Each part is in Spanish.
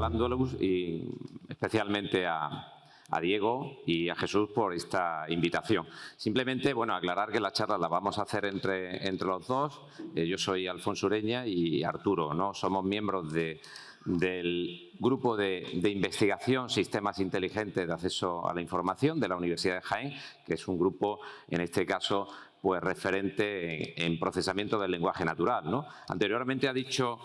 Al-Ándalus y especialmente a Diego y a Jesús por esta invitación. Simplemente, bueno, aclarar que la charla la vamos a hacer entre los dos. Yo soy Alfonso Ureña y Arturo, ¿no? Somos miembros del Grupo de Investigación Sistemas Inteligentes de Acceso a la Información de la Universidad de Jaén, que es un grupo, en este caso, pues referente en procesamiento del lenguaje natural, ¿no? Anteriormente ha dicho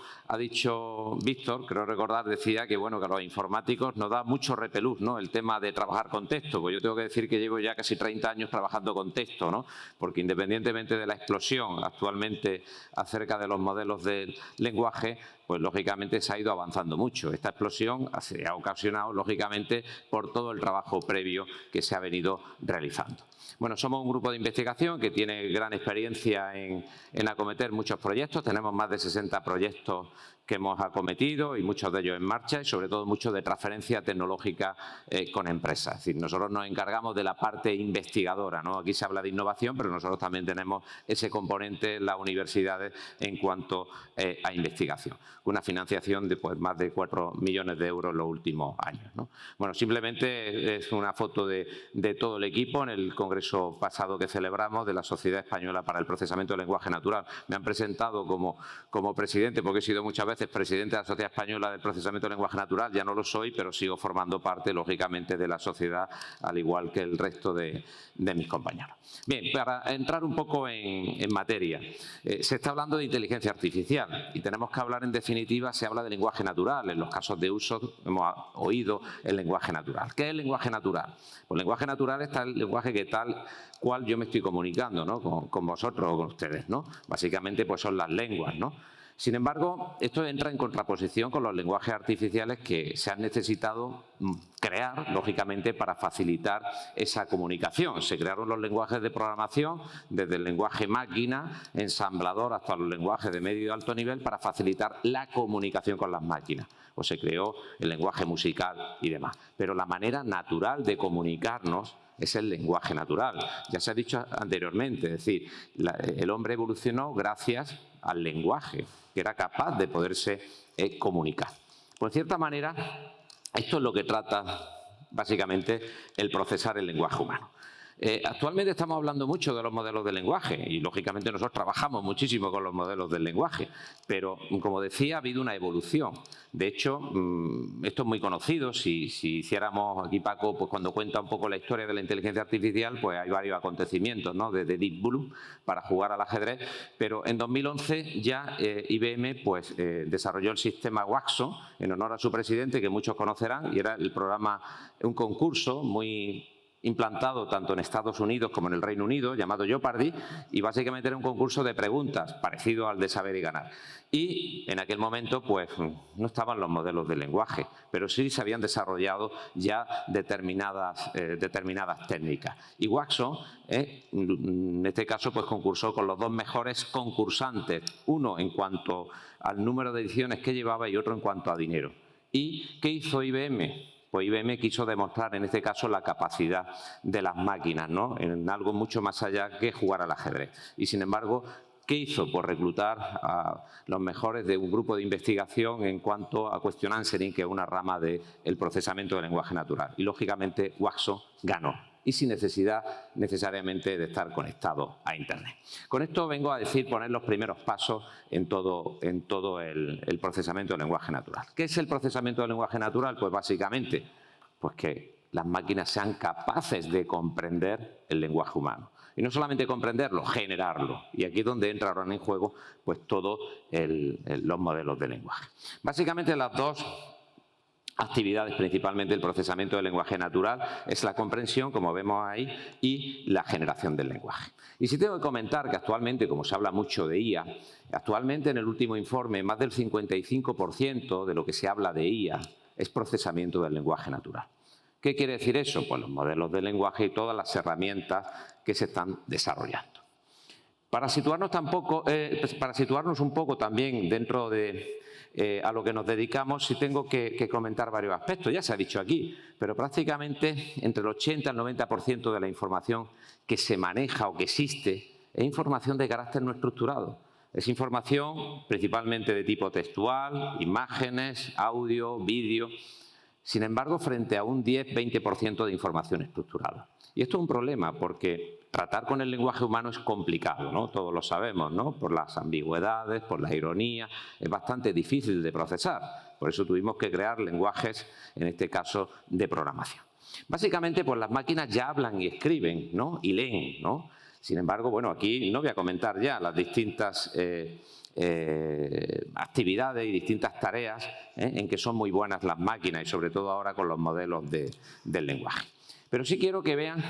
Víctor, creo recordar, decía que, bueno, que a los informáticos nos da mucho repelús, ¿no?, el tema de trabajar con texto. Pues yo tengo que decir que llevo ya casi 30 años trabajando con texto, ¿no? Porque independientemente de la explosión actualmente acerca de los modelos del lenguaje, pues lógicamente se ha ido avanzando mucho. Esta explosión se ha ocasionado, lógicamente, por todo el trabajo previo que se ha venido realizando. Bueno, somos un grupo de investigación que tiene gran experiencia en acometer muchos proyectos. Tenemos más de 60 proyectos que hemos acometido y muchos de ellos en marcha y sobre todo muchos de transferencia tecnológica con empresas. Es decir, nosotros nos encargamos de la parte investigadora, ¿no? Aquí se habla de innovación, pero nosotros también tenemos ese componente en las universidades en cuanto a investigación. Una financiación de pues, más de 4 millones de euros en los últimos años, ¿no? Bueno, simplemente es una foto de todo el equipo en el congreso pasado que celebramos de la Sociedad Española para el Procesamiento del Lenguaje Natural. Me han presentado como presidente, porque he sido muchas veces presidente de la Sociedad Española del Procesamiento del Lenguaje Natural. Ya no lo soy, pero sigo formando parte, lógicamente, de la sociedad, al igual que el resto de mis compañeros. Bien, para entrar un poco en materia, se está hablando de inteligencia artificial y tenemos que hablar, en definitiva, se habla de lenguaje natural. En los casos de uso hemos oído el lenguaje natural. ¿Qué es el lenguaje natural? Pues el lenguaje natural es el lenguaje que tal cual yo me estoy comunicando, ¿no?, con vosotros o con ustedes, ¿no? Básicamente, pues son las lenguas, ¿no? Sin embargo, esto entra en contraposición con los lenguajes artificiales que se han necesitado crear, lógicamente, para facilitar esa comunicación. Se crearon los lenguajes de programación, desde el lenguaje máquina, ensamblador, hasta los lenguajes de medio y alto nivel, para facilitar la comunicación con las máquinas. O se creó el lenguaje musical y demás. Pero la manera natural de comunicarnos es el lenguaje natural. Ya se ha dicho anteriormente, es decir, el hombre evolucionó gracias al lenguaje, que era capaz de poderse comunicar. Pues, de cierta manera, esto es lo que trata básicamente el procesar el lenguaje humano. Actualmente estamos hablando mucho de los modelos de lenguaje y, lógicamente, nosotros trabajamos muchísimo con los modelos del lenguaje, pero, como decía, ha habido una evolución. De hecho, esto es muy conocido. Si hiciéramos aquí, Paco, pues cuando cuenta un poco la historia de la inteligencia artificial, pues hay varios acontecimientos, ¿no?, desde Deep Blue para jugar al ajedrez, pero en 2011 ya IBM pues, desarrolló el sistema Watson en honor a su presidente, que muchos conocerán, y era el programa, un concurso muy implantado tanto en Estados Unidos como en el Reino Unido, llamado Jeopardy, y básicamente era un concurso de preguntas, parecido al de Saber y Ganar. Y en aquel momento pues no estaban los modelos de lenguaje, pero sí se habían desarrollado ya determinadas técnicas. Y Watson, en este caso, pues concursó con los dos mejores concursantes, uno en cuanto al número de ediciones que llevaba y otro en cuanto a dinero. ¿Y qué hizo IBM? Pues IBM quiso demostrar, en este caso, la capacidad de las máquinas, ¿no?, en algo mucho más allá que jugar al ajedrez. Y, sin embargo, ¿qué hizo? Pues reclutar a los mejores de un grupo de investigación en cuanto a Question Answering, que es una rama del procesamiento del lenguaje natural. Y, lógicamente, Watson ganó. Y sin necesidad necesariamente de estar conectado a Internet. Con esto vengo a decir, poner los primeros pasos en todo el procesamiento del lenguaje natural. ¿Qué es el procesamiento del lenguaje natural? Pues básicamente, pues que las máquinas sean capaces de comprender el lenguaje humano. Y no solamente comprenderlo, generarlo. Y aquí es donde entrarán en juego pues todos los modelos de lenguaje. Básicamente las dos actividades, principalmente el procesamiento del lenguaje natural, es la comprensión, como vemos ahí, y la generación del lenguaje. Y sí tengo que comentar que actualmente, como se habla mucho de IA, actualmente en el último informe más del 55% de lo que se habla de IA es procesamiento del lenguaje natural. ¿Qué quiere decir eso? Pues los modelos de lenguaje y todas las herramientas que se están desarrollando. Para situarnos un poco también dentro de a lo que nos dedicamos, sí tengo que comentar varios aspectos. Ya se ha dicho aquí, pero prácticamente entre el 80 y el 90% de la información que se maneja o que existe es información de carácter no estructurado. Es información principalmente de tipo textual, imágenes, audio, vídeo. Sin embargo, frente a un 10-20% de información estructurada. Y esto es un problema porque tratar con el lenguaje humano es complicado, ¿no? Todos lo sabemos, ¿no? Por las ambigüedades, por la ironía, es bastante difícil de procesar. Por eso tuvimos que crear lenguajes, en este caso, de programación. Básicamente, pues las máquinas ya hablan y escriben, ¿no? Y leen, ¿no? Sin embargo, bueno, aquí no voy a comentar ya las distintas actividades y distintas tareas en que son muy buenas las máquinas y sobre todo ahora con los modelos del lenguaje. Pero sí quiero que vean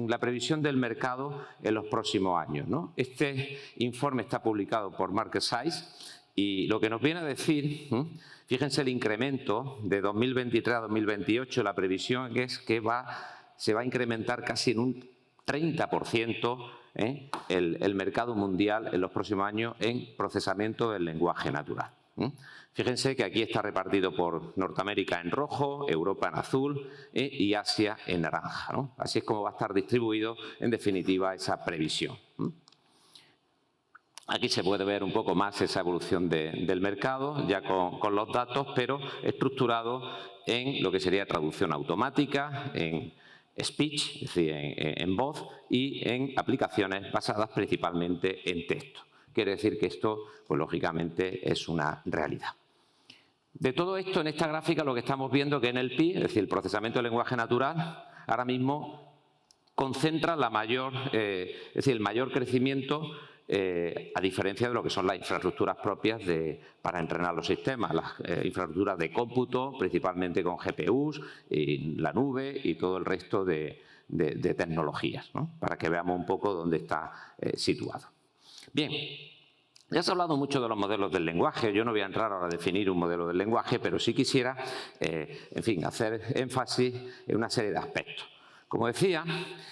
la previsión del mercado en los próximos años, ¿no? Este informe está publicado por MarketSize y lo que nos viene a decir, fíjense el incremento de 2023 a 2028, la previsión es que se va a incrementar casi en un 30% el mercado mundial en los próximos años en procesamiento del lenguaje natural. Fíjense que aquí está repartido por Norteamérica en rojo, Europa en azul y Asia en naranja, ¿no? Así es como va a estar distribuido, en definitiva, esa previsión. Aquí se puede ver un poco más esa evolución del mercado, ya con los datos, pero estructurado en lo que sería traducción automática, en speech, es decir, en voz, y en aplicaciones basadas principalmente en texto. Quiere decir que esto, pues lógicamente, es una realidad. De todo esto, en esta gráfica lo que estamos viendo que NLP, es decir, el procesamiento del lenguaje natural, ahora mismo concentra el mayor crecimiento a diferencia de lo que son las infraestructuras propias para entrenar los sistemas, las infraestructuras de cómputo, principalmente con GPUs, y la nube y todo el resto de tecnologías, ¿no? Para que veamos un poco dónde está situado. Bien. Ya se ha hablado mucho de los modelos del lenguaje, yo no voy a entrar ahora a definir un modelo del lenguaje, pero sí quisiera, en fin, hacer énfasis en una serie de aspectos. Como decía,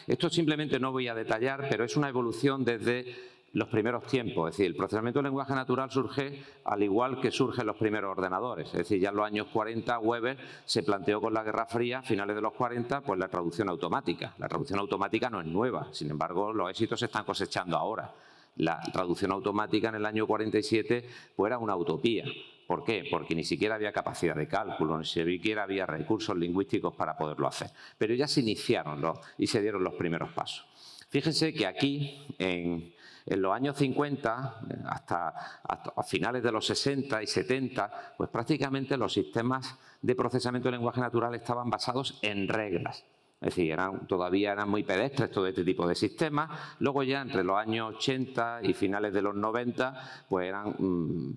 esto simplemente no voy a detallar, pero es una evolución desde los primeros tiempos. Es decir, el procesamiento del lenguaje natural surge al igual que surgen los primeros ordenadores. Es decir, ya en los años 40 Weber se planteó con la Guerra Fría, a finales de los 40, pues la traducción automática. La traducción automática no es nueva, sin embargo, los éxitos se están cosechando ahora. La traducción automática en el año 47 pues era una utopía. ¿Por qué? Porque ni siquiera había capacidad de cálculo, ni siquiera había recursos lingüísticos para poderlo hacer. Pero ya se iniciaron y se dieron los primeros pasos. Fíjense que aquí, en los años 50, hasta a finales de los 60 y 70, pues prácticamente los sistemas de procesamiento del lenguaje natural estaban basados en reglas. Es decir, todavía eran muy pedestres todo este tipo de sistemas. Luego ya entre los años 80 y finales de los 90, pues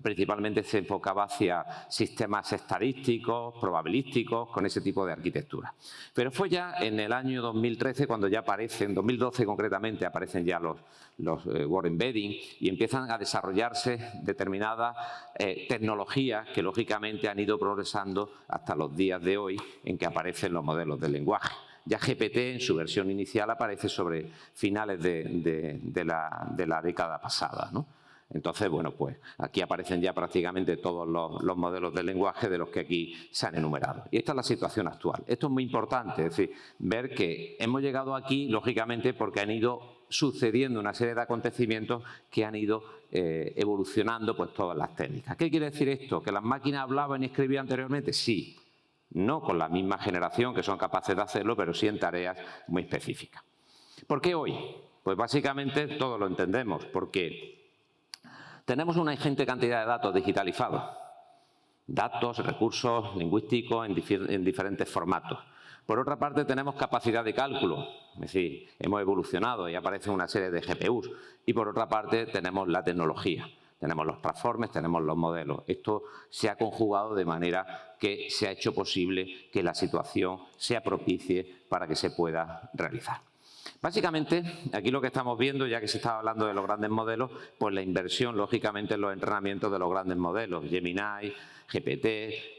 principalmente se enfocaba hacia sistemas estadísticos, probabilísticos, con ese tipo de arquitectura. Pero fue ya en el año 2013 cuando ya aparecen, en 2012 concretamente, aparecen ya los word embedding y empiezan a desarrollarse determinadas tecnologías que lógicamente han ido progresando hasta los días de hoy en que aparecen los modelos del lenguaje. Ya GPT en su versión inicial aparece sobre finales de la década pasada, ¿no? Entonces, bueno, pues aquí aparecen ya prácticamente todos los modelos del lenguaje de los que aquí se han enumerado. Y esta es la situación actual. Esto es muy importante, es decir, ver que hemos llegado aquí, lógicamente, porque han ido sucediendo una serie de acontecimientos que han ido evolucionando pues todas las técnicas. ¿Qué quiere decir esto? ¿Que las máquinas hablaban y escribían anteriormente? Sí. No con la misma generación que son capaces de hacerlo, pero sí en tareas muy específicas. ¿Por qué hoy? Pues básicamente todos lo entendemos, porque tenemos una ingente cantidad de datos digitalizados, datos, recursos lingüísticos en diferentes formatos. Por otra parte, tenemos capacidad de cálculo, es decir, hemos evolucionado y aparecen una serie de GPUs. Y por otra parte, tenemos la tecnología. Tenemos los transformers, tenemos los modelos. Esto se ha conjugado de manera que se ha hecho posible que la situación sea propicie para que se pueda realizar. Básicamente, aquí lo que estamos viendo, ya que se estaba hablando de los grandes modelos, pues la inversión, lógicamente, en los entrenamientos de los grandes modelos, Gemini, GPT,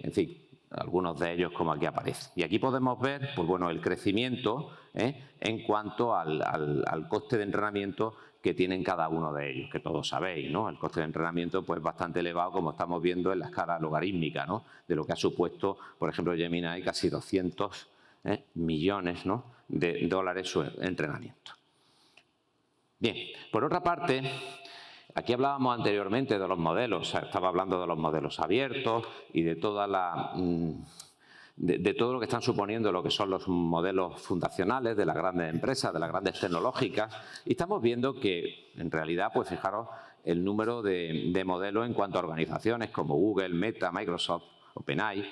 en fin, algunos de ellos como aquí aparecen. Y aquí podemos ver, pues bueno, el crecimiento en cuanto al coste de entrenamiento que tienen cada uno de ellos, que todos sabéis, ¿no? El coste de entrenamiento pues bastante elevado, como estamos viendo en la escala logarítmica, ¿no? De lo que ha supuesto, por ejemplo, Gemini, casi 200 millones, ¿no? de dólares su entrenamiento. Bien, por otra parte, Aquí hablábamos anteriormente de los modelos, estaba hablando de los modelos abiertos y de toda de todo lo que están suponiendo lo que son los modelos fundacionales de las grandes empresas, de las grandes tecnológicas, y estamos viendo que, en realidad, pues fijaros el número de modelos en cuanto a organizaciones como Google, Meta, Microsoft, OpenAI.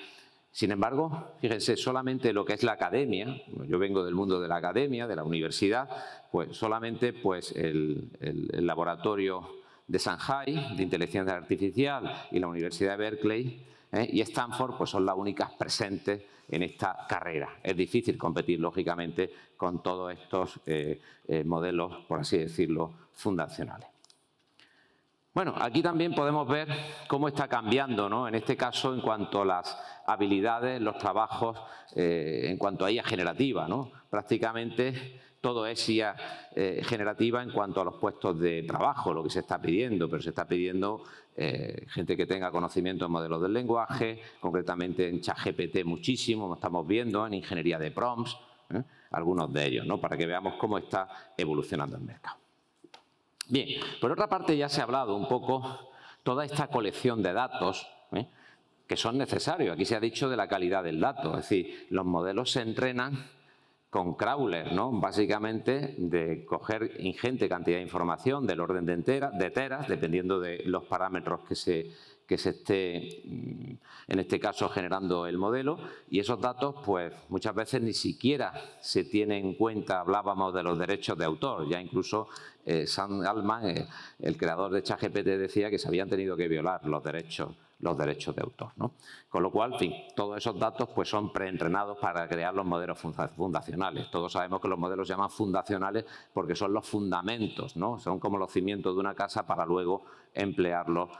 Sin embargo, fíjense, solamente lo que es la academia, yo vengo del mundo de la academia, de la universidad, pues solamente pues, el laboratorio de Shanghai de inteligencia artificial y la Universidad de Berkeley y Stanford pues son las únicas presentes en esta carrera. Es difícil competir, lógicamente, con todos estos modelos, por así decirlo, fundacionales. Bueno, aquí también podemos ver cómo está cambiando, ¿no? En este caso, en cuanto a las habilidades, los trabajos, en cuanto a IA generativa, ¿no? Prácticamente todo es IA generativa en cuanto a los puestos de trabajo, lo que se está pidiendo, pero se está pidiendo gente que tenga conocimiento en modelos del lenguaje, concretamente en ChatGPT muchísimo, como estamos viendo, en ingeniería de prompts, algunos de ellos, ¿no? Para que veamos cómo está evolucionando el mercado. Bien, por otra parte ya se ha hablado un poco toda esta colección de datos que son necesarios. Aquí se ha dicho de la calidad del dato, es decir, los modelos se entrenan con crawlers, ¿no? Básicamente de coger ingente cantidad de información del orden de teras, dependiendo de los parámetros que se esté, en este caso, generando el modelo, y esos datos, pues, muchas veces ni siquiera se tienen en cuenta. Hablábamos de los derechos de autor, ya incluso Sam Altman, el creador de ChatGPT, decía que se habían tenido que violar los derechos de autor, ¿no? Con lo cual, en fin, todos esos datos pues, son preentrenados para crear los modelos fundacionales. Todos sabemos que los modelos se llaman fundacionales porque son los fundamentos, ¿no? Son como los cimientos de una casa para luego emplearlos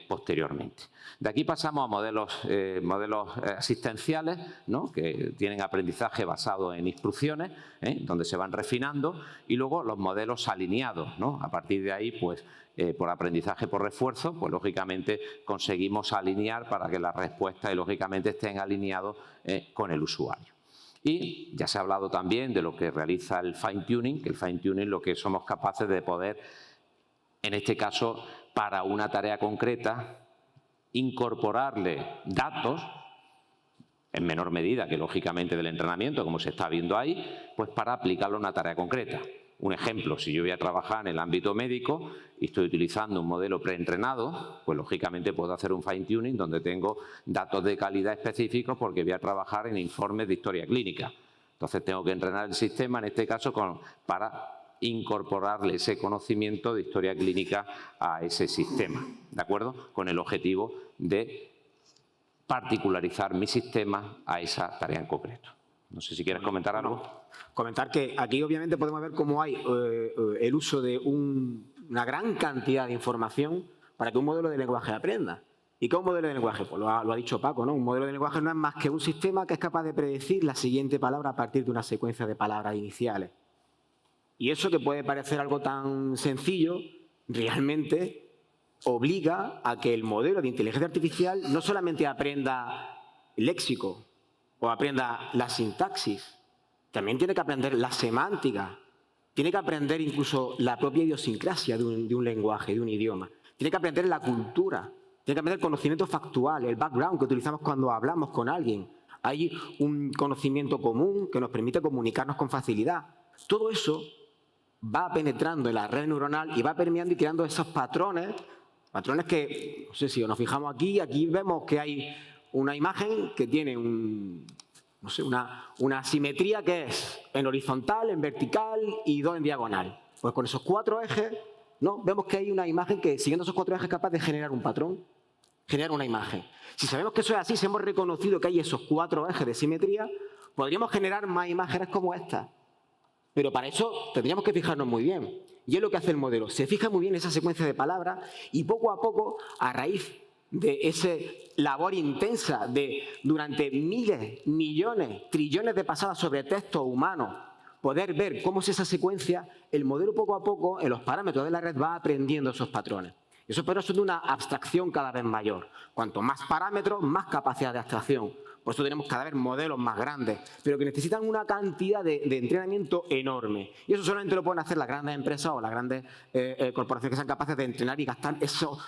posteriormente. De aquí pasamos a modelos asistenciales, ¿no? Que tienen aprendizaje basado en instrucciones, donde se van refinando, y luego los modelos alineados, ¿no? A partir de ahí, pues, por aprendizaje por refuerzo, pues lógicamente conseguimos alinear para que las respuestas lógicamente estén alineados con el usuario. Y ya se ha hablado también de lo que realiza el fine tuning, que el fine tuning lo que somos capaces de poder, en este caso, para una tarea concreta, incorporarle datos, en menor medida que lógicamente del entrenamiento, como se está viendo ahí, pues para aplicarlo a una tarea concreta. Un ejemplo, si yo voy a trabajar en el ámbito médico y estoy utilizando un modelo preentrenado, pues lógicamente puedo hacer un fine tuning donde tengo datos de calidad específicos porque voy a trabajar en informes de historia clínica. Entonces tengo que entrenar el sistema, en este caso, para incorporarle ese conocimiento de historia clínica a ese sistema, ¿de acuerdo? Con el objetivo de particularizar mi sistema a esa tarea en concreto. No sé si quieres comentar algo. Comentar que aquí obviamente podemos ver cómo hay el uso de una gran cantidad de información para que un modelo de lenguaje aprenda. ¿Y qué es un modelo de lenguaje? Pues lo ha dicho Paco, ¿no? Un modelo de lenguaje no es más que un sistema que es capaz de predecir la siguiente palabra a partir de una secuencia de palabras iniciales. Y eso, que puede parecer algo tan sencillo, realmente obliga a que el modelo de inteligencia artificial no solamente aprenda léxico o aprenda la sintaxis, también tiene que aprender la semántica, tiene que aprender incluso la propia idiosincrasia de un lenguaje, de un idioma, tiene que aprender la cultura, tiene que aprender el conocimiento factual, el background que utilizamos cuando hablamos con alguien. Hay un conocimiento común que nos permite comunicarnos con facilidad. Todo eso va penetrando en la red neuronal y va permeando y creando esos patrones que, no sé si nos fijamos aquí vemos que hay una imagen que tiene una simetría que es en horizontal, en vertical y 2 en diagonal. Pues con esos 4 ejes, ¿no? Vemos que hay una imagen que, siguiendo esos 4 ejes, es capaz de generar un patrón, generar una imagen. Si sabemos que eso es así, si hemos reconocido que hay esos 4 ejes de simetría, podríamos generar más imágenes como esta. Pero para eso tendríamos que fijarnos muy bien. Y es lo que hace el modelo. Se fija muy bien esa secuencia de palabras y poco a poco, a raíz de esa labor intensa de durante miles, millones, trillones de pasadas sobre texto humano, poder ver cómo es esa secuencia, el modelo poco a poco, en los parámetros de la red, va aprendiendo esos patrones. Y esos patrones son de una abstracción cada vez mayor. Cuanto más parámetros, más capacidad de abstracción. Por eso tenemos cada vez modelos más grandes, pero que necesitan una cantidad de entrenamiento enorme. Y eso solamente lo pueden hacer las grandes empresas o las grandes corporaciones que sean capaces de entrenar y gastar esos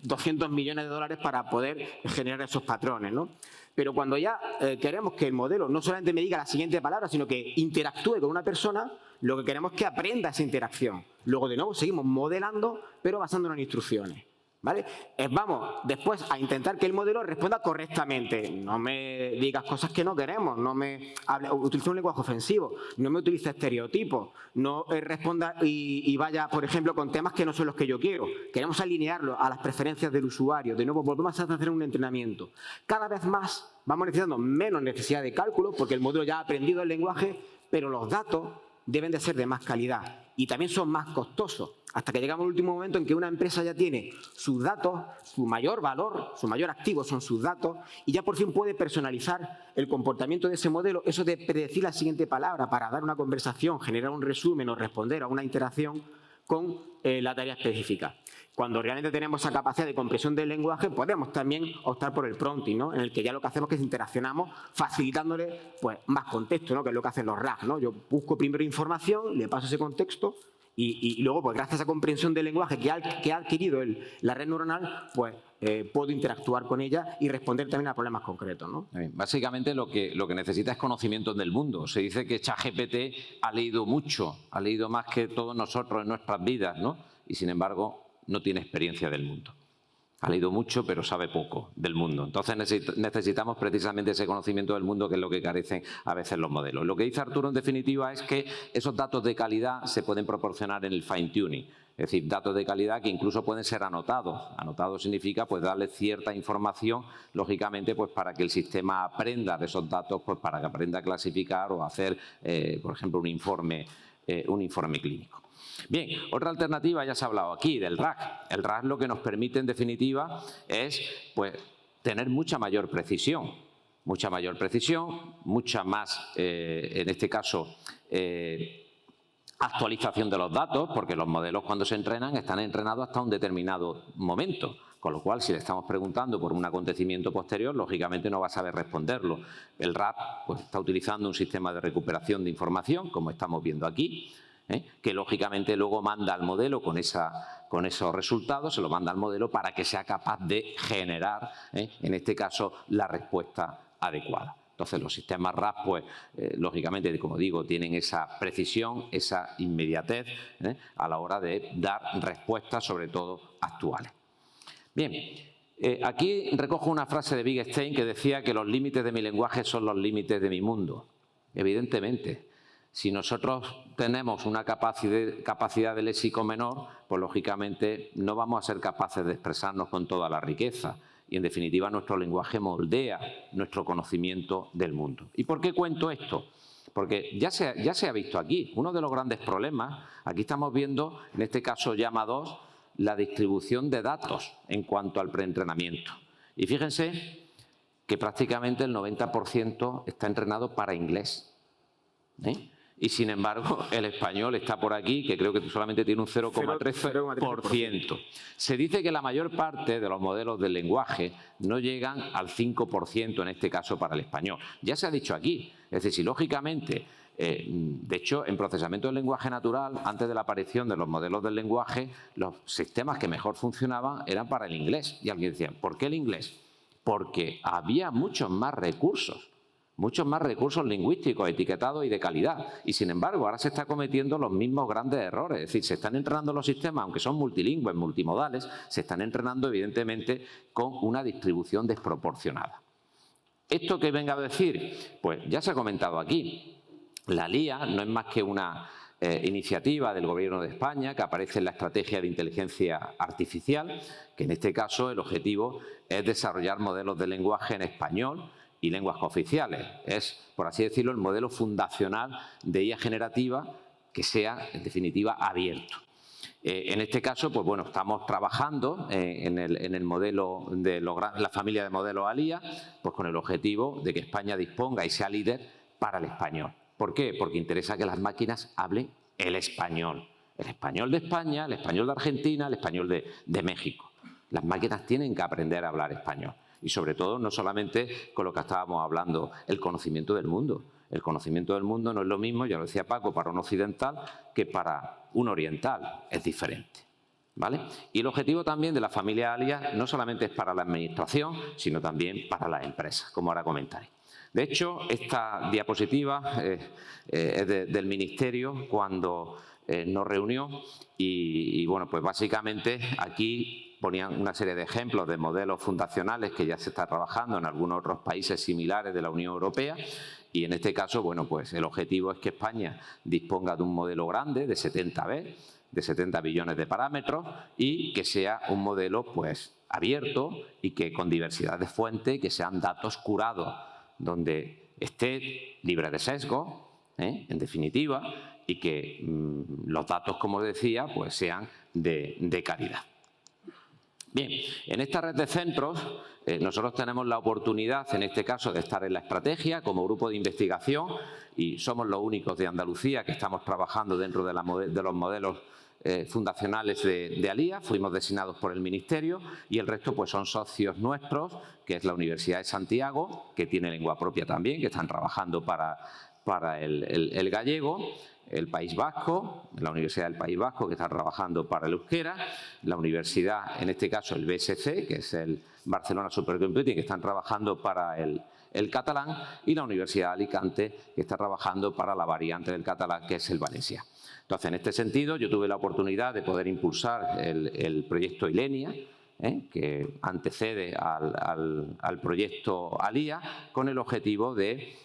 200 millones de dólares para poder generar esos patrones, ¿no? Pero cuando ya queremos que el modelo no solamente me diga la siguiente palabra, sino que interactúe con una persona, lo que queremos es que aprenda esa interacción. Luego, de nuevo, seguimos modelando, pero basándonos en instrucciones, ¿vale? Vamos después a intentar que el modelo responda correctamente. No me digas cosas que no queremos, no me utilice un lenguaje ofensivo, no me utilice estereotipos, no responda y vaya, por ejemplo, con temas que no son los que yo quiero. Queremos alinearlo a las preferencias del usuario. De nuevo, volvemos a hacer un entrenamiento. Cada vez más vamos necesitando menos necesidad de cálculo porque el modelo ya ha aprendido el lenguaje, pero los datos deben de ser de más calidad y también son más costosos, hasta que llegamos al último momento en que una empresa ya tiene sus datos, su mayor valor, su mayor activo son sus datos, y ya por fin puede personalizar el comportamiento de ese modelo, eso de predecir la siguiente palabra para dar una conversación, generar un resumen o responder a una interacción con la tarea específica. Cuando realmente tenemos esa capacidad de compresión del lenguaje, podemos también optar por el prompting, ¿no? En el que ya lo que hacemos es que interaccionamos facilitándole pues, más contexto, ¿no? Que es lo que hacen los RAG, ¿no? Yo busco primero información, le paso ese contexto y luego, pues gracias a esa comprensión del lenguaje que ha adquirido la red neuronal, pues puedo interactuar con ella y responder también a problemas concretos, ¿no? Básicamente lo que necesita es conocimiento del mundo. Se dice que ChatGPT ha leído mucho, ha leído más que todos nosotros en nuestras vidas, ¿no? Y sin embargo no tiene experiencia del mundo. Ha leído mucho, pero sabe poco del mundo. Entonces necesitamos precisamente ese conocimiento del mundo, que es lo que carecen a veces los modelos. Lo que dice Arturo, en definitiva, es que esos datos de calidad se pueden proporcionar en el fine-tuning. Es decir, datos de calidad que incluso pueden ser anotados. Anotado significa pues darle cierta información, lógicamente, pues para que el sistema aprenda de esos datos, pues para que aprenda a clasificar o hacer, por ejemplo, un informe clínico. Bien, otra alternativa, ya se ha hablado aquí, del RAG. El RAG lo que nos permite, en definitiva, es pues, tener mucha mayor precisión, mucha más, en este caso, actualización de los datos, porque los modelos cuando se entrenan están entrenados hasta un determinado momento. Con lo cual, si le estamos preguntando por un acontecimiento posterior, lógicamente no va a saber responderlo. El RAG pues, está utilizando un sistema de recuperación de información, como estamos viendo aquí, que lógicamente luego manda al modelo con esos resultados, se lo manda al modelo para que sea capaz de generar, en este caso, la respuesta adecuada. Entonces, los sistemas RAG, pues, lógicamente, como digo, tienen esa precisión, esa inmediatez a la hora de dar respuestas, sobre todo actuales. Bien, aquí recojo una frase de Wittgenstein que decía que los límites de mi lenguaje son los límites de mi mundo. Evidentemente, si nosotros tenemos una capacidad de léxico menor, pues lógicamente no vamos a ser capaces de expresarnos con toda la riqueza. Y en definitiva nuestro lenguaje moldea nuestro conocimiento del mundo. ¿Y por qué cuento esto? Porque ya se ha visto aquí. Uno de los grandes problemas, aquí estamos viendo, en este caso llama 2, la distribución de datos en cuanto al preentrenamiento. Y fíjense que prácticamente el 90% está entrenado para inglés. Y sin embargo, el español está por aquí, que creo que solamente tiene un 0,13%. Se dice que la mayor parte de los modelos del lenguaje no llegan al 5%, en este caso para el español. Ya se ha dicho aquí, es decir, si lógicamente, de hecho, en procesamiento del lenguaje natural, antes de la aparición de los modelos del lenguaje, los sistemas que mejor funcionaban eran para el inglés. Y alguien decía, ¿por qué el inglés? Porque había muchos más recursos lingüísticos, etiquetados y de calidad. Y sin embargo, ahora se está cometiendo los mismos grandes errores. Es decir, se están entrenando los sistemas, aunque son multilingües, multimodales, se están entrenando evidentemente con una distribución desproporcionada. ¿Esto qué venga a decir? Pues ya se ha comentado aquí. La LIA no es más que una iniciativa del Gobierno de España que aparece en la Estrategia de Inteligencia Artificial, que en este caso el objetivo es desarrollar modelos de lenguaje en español y lenguas cooficiales. Es, por así decirlo, el modelo fundacional de IA generativa que sea, en definitiva, abierto. En este caso, pues bueno, estamos trabajando en el modelo de la familia de modelos ALIA, pues con el objetivo de que España disponga y sea líder para el español. ¿Por qué? Porque interesa que las máquinas hablen el español de España, el español de Argentina, el español de México. Las máquinas tienen que aprender a hablar español. Y sobre todo, no solamente con lo que estábamos hablando, el conocimiento del mundo. El conocimiento del mundo no es lo mismo, ya lo decía Paco, para un occidental que para un oriental, es diferente. ¿Vale? Y el objetivo también de la familia Alias no solamente es para la administración, sino también para las empresas, como ahora comentaré. De hecho, esta diapositiva es del Ministerio cuando nos reunió y bueno, pues básicamente aquí ponían una serie de ejemplos de modelos fundacionales que ya se está trabajando en algunos otros países similares de la Unión Europea y en este caso, bueno, pues el objetivo es que España disponga de un modelo grande de 70B, de 70 billones de parámetros y que sea un modelo pues abierto y que con diversidad de fuentes, que sean datos curados, donde esté libre de sesgo, en definitiva, y que los datos, como decía, pues sean de calidad. Bien, en esta red de centros nosotros tenemos la oportunidad, en este caso, de estar en la estrategia como grupo de investigación y somos los únicos de Andalucía que estamos trabajando dentro de los modelos fundacionales de ALIA, fuimos designados por el Ministerio y el resto pues son socios nuestros, que es la Universidad de Santiago, que tiene lengua propia también, que están trabajando para el gallego, el País Vasco, la Universidad del País Vasco, que está trabajando para el euskera, la universidad, en este caso el BSC, que es el Barcelona Supercomputing, que están trabajando para el catalán, y la Universidad de Alicante, que está trabajando para la variante del catalán, que es el valencià. Entonces, en este sentido, yo tuve la oportunidad de poder impulsar el proyecto ILENIA, que antecede al proyecto ALIA, con el objetivo de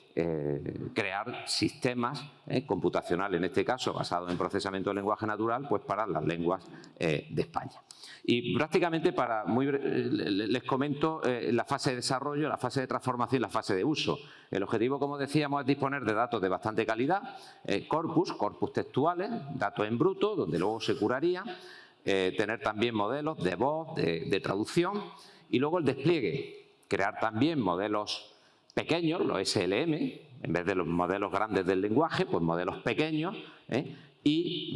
crear sistemas computacionales, en este caso basados en procesamiento de lenguaje natural, pues para las lenguas de España. Y prácticamente les comento la fase de desarrollo, la fase de transformación y la fase de uso. El objetivo, como decíamos, es disponer de datos de bastante calidad, corpus textuales, datos en bruto, donde luego se curarían, tener también modelos de voz, de traducción y luego el despliegue, crear también modelos pequeños, los SLM, en vez de los modelos grandes del lenguaje, pues modelos pequeños y,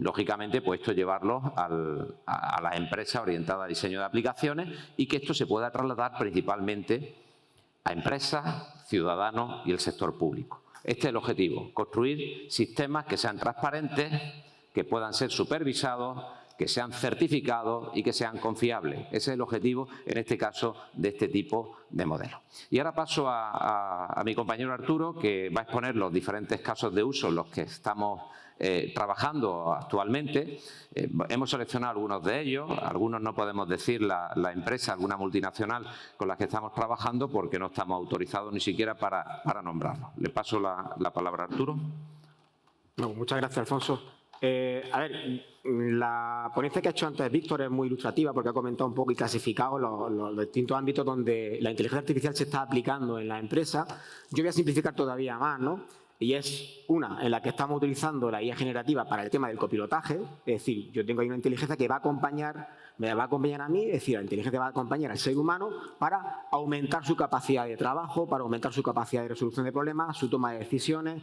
lógicamente, pues esto llevarlos a las empresas orientadas a diseño de aplicaciones y que esto se pueda trasladar principalmente a empresas, ciudadanos y el sector público. Este es el objetivo, construir sistemas que sean transparentes, que puedan ser supervisados, que sean certificados y que sean confiables. Ese es el objetivo, en este caso, de este tipo de modelos. Y ahora paso a mi compañero Arturo, que va a exponer los diferentes casos de uso en los que estamos trabajando actualmente. Hemos seleccionado algunos de ellos, algunos no podemos decir la empresa, alguna multinacional con la que estamos trabajando porque no estamos autorizados ni siquiera para nombrarlos. Le paso la palabra a Arturo. No, muchas gracias, Alfonso. A ver, la ponencia que ha hecho antes Víctor es muy ilustrativa porque ha comentado un poco y clasificado los distintos ámbitos donde la inteligencia artificial se está aplicando en la empresa. Yo voy a simplificar todavía más, ¿no? Y es una en la que estamos utilizando la IA generativa para el tema del copilotaje. Es decir, yo tengo ahí una inteligencia que me va a acompañar a mí, es decir, la inteligencia va a acompañar al ser humano para aumentar su capacidad de trabajo, para aumentar su capacidad de resolución de problemas, su toma de decisiones,